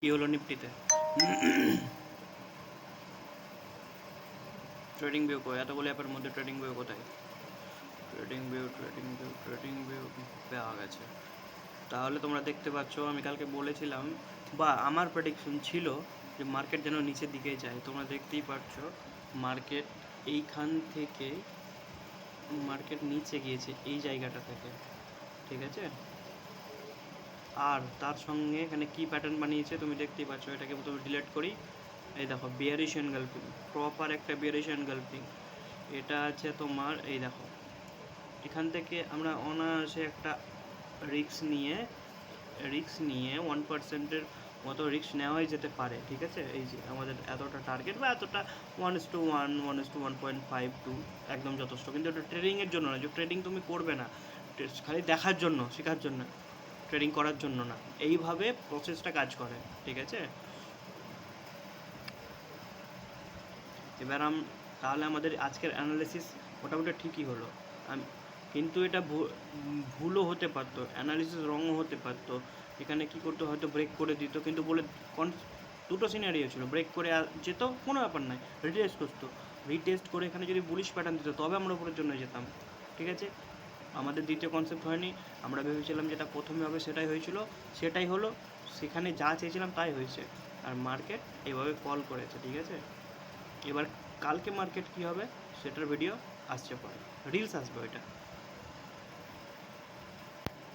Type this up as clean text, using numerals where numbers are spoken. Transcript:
কি হলো নিফটিতে? Trading view কই? এতগুলো অ্যাপের মধ্যে ট্রেডিং ভিউ কোথায়? ট্রেডিং ভিউ পাওয়া গেছে। তাহলে তোমরা দেখতে পাচ্ছ আমি কালকে বলেছিলাম বা আমার প্রেডিকশন ছিল যে মার্কেট যেন নিচের দিকে যায়। তোমরা দেখতেই পাচ্ছ মার্কেট এইখান থেকে মার্কেট নিচে গিয়েছে এই জায়গাটা থেকে, ঠিক আছে? আর তার সঙ্গে এখানে কি প্যাটার্ন বানিয়েছে তুমি দেখতেই পাচ্ছ। এটাকে প্রথমে ডিলিট করি। এই দেখো বিয়ারিশ এনগালফিং, প্রপার একটা বিয়ারিশ এনগালফিং। এটা আছে তোমার, এই দেখো এখান থেকে আমরা অনায়াসে একটা রিস্ক নিয়ে 1%-এর মতো রিস্ক নেওয়াই যেতে পারে, ঠিক আছে? এই যে আমাদের এতটা টার্গেট বা এতটা 1:1, 1:1.52 একদম যথেষ্ট। কিন্তু এটা ট্রেডিংয়ের জন্য না, যে ট্রেডিং তুমি করবে না, খালি দেখার জন্য, শেখার জন্য, ট্রেডিং করার জন্য না। এইভাবে প্রসেসটা কাজ করে, ঠিক আছে? এবার তাহলে আমাদের আজকের অ্যানালিসিস মোটামুটি ঠিকই হলো। কিন্তু এটা ভুলও হতে পারতো, অ্যানালিসিস রঙও হতে পারতো। এখানে কি করতে, হয়তো ব্রেক করে দিত, কিন্তু বলে দুটো সিনারিও ছিল, ব্রেক করে যেত কোনো ব্যাপার নয়, রিটেস্ট করতো, রিটেস্ট করে এখানে যদি বুলিশ প্যাটার্ন দিত তবে আমরা উপরের জন্য যেতাম, ঠিক আছে? আমাদের দ্বিতীয় কনসেপ্ট হয়নি, আমরা ভেবেছিলাম যেটা প্রথমে হবে সেটাই হয়েছিল, সেটাই হলো, সেখানে যা চেয়েছিলাম তাই হয়েছে। আর মার্কেট এভাবে ফল করেছে, ঠিক আছে? এবার কালকে মার্কেট কী হবে সেটার ভিডিও আসছে পরে, রিলস আসবে ওইটা।